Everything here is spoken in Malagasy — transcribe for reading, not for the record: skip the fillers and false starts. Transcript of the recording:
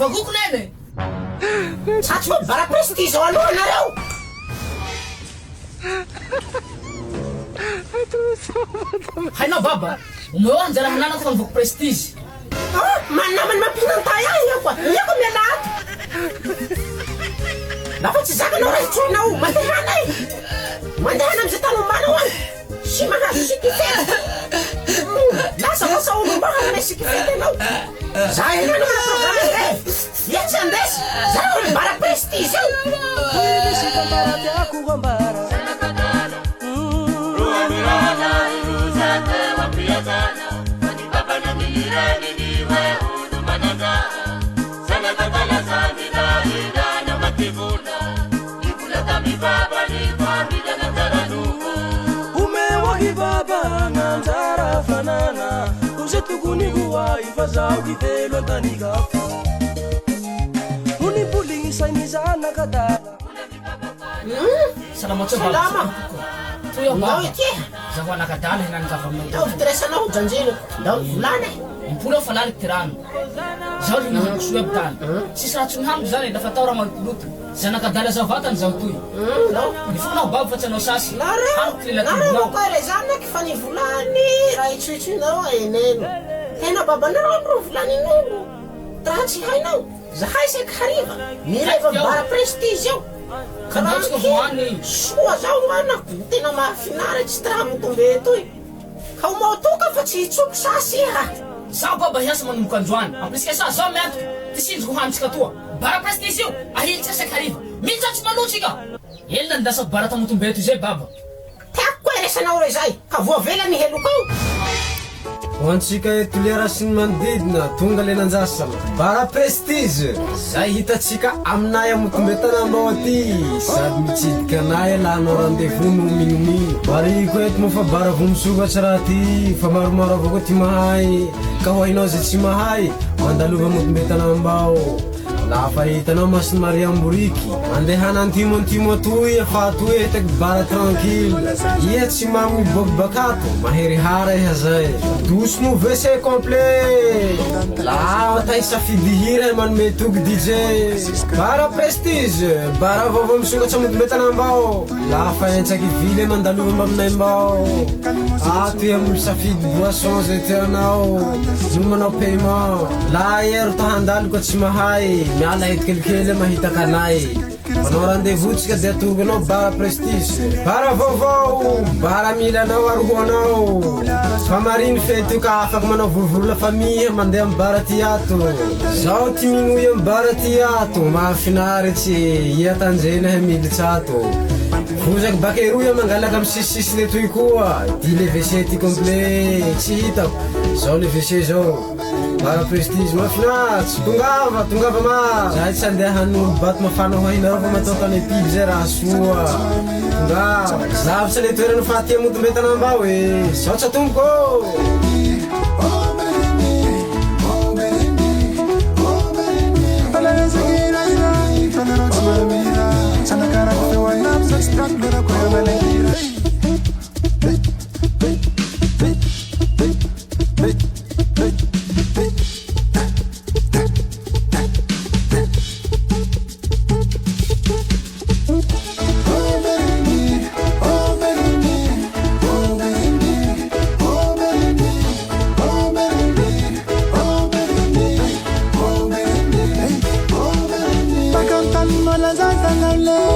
avagoko nene. Satsy hoe bara prestige ao aloha anareo. Hainao baba, omeo anjara hananako fa nivoko prestige. Manamany mampinantay ahy io koa. Iako miala ato. Lafa tsy zakanao raha itsoinao mandehana e. Mandehana amizay tany ombanao any. Sy mahazo sikifety. Lasa lasa olo mba hanay sikifety anao. Za enano mana programa re. Ia tsy andesy. Za olo bara prestige io. Baba nanzara fanana uzetuguniwa ifazao kivelo antanigafu unipuling sainizana kadala Salamat sa Salama. Tuyo Ndao baba. ity. Zaho nakadala hinany government. Ndao fitresanao janjilo. Ndao volana e. Impolo fa lalik tirano. Zaho hinahako suweb tany. Sisy raha tsy mihambo zany lafa tao raha malotoloto. Zaho nakadala zaho vatany zaho toy. Ndao. Nifonao baba fa tsy anao sasy. Hanoko Nareo lilatinao. koa re zany eky fa nivolany raha itsoitsoinao eneno. Tena babanareo ro volanin'olo. Raha tsy hainao. Zahay seky hariva. Mireva bara prestige io. Kandatsika voany. Soa zao anako. Tena mahafinaritsy tsy raha mitombe toy. Ka omotoka fa tsy hitsoko sasy iha. Zaho baba hiasa manomboka androany. Ampirisika sa zaho miantoka. Ty sinjiko hanitsika toa. Bara prestige io. Ahilitsika seky hariva. Mijatsy malotsika. Elona ndasa bara tamutombe toy zay baba. Teako koa resanao re zay. Ka voavela ny helokao. Ho antsika eto lera sy ny manodidina tonga le nanjasana bara prestige zay hitatsika aminay amotombetana-mbao aty sady mitsidika anay alanao rendez-vous no minomino mariko eto moa fa bara vomisokatsy raha ty fa maromaro avao koa ty mahay ka ho hainao zay tsy mahay mandalova amotombetana-mbao lafa hitanao masiny mariamboriky mandehana antimo atoy afa atoy etaky bara tranquille iha tsy mamiboky bakato maherihara iha zay dosino WC complet la tay safidy hira manome toky DJ bara prestige bara vaovao misokatsy amotombetana-mbao lafa entsaky vily mandalova mba aminay mbao ato iha misafidy boisson zay tianao no manao paiement la ero ta handalo ko tsy mahay miala hety kelikely mahitaka anay manao rendez-vous tsika de atoganao bara prestige bara vaovao bara milanao arohoanao fa mariny fety io ka afaky manao vorovoro la famille mandeha amy bara ty ato zaho ty minoy amy bara ty ato mahafinaritsy ia tanjena he militsy ato vozaky bakeroy ia mangalaky amy sisisisy letoy koa ty le WC ty complet tsy hitako zao le WC zao bara prestige mafinaritsy tongava ma zahay tsy andeha hanolo bato mafana ho hainareo fa mataoka ane piby zay raha soa tongava zavitsy le toerana faty amotombetana-mbao e zao tsy atomboko la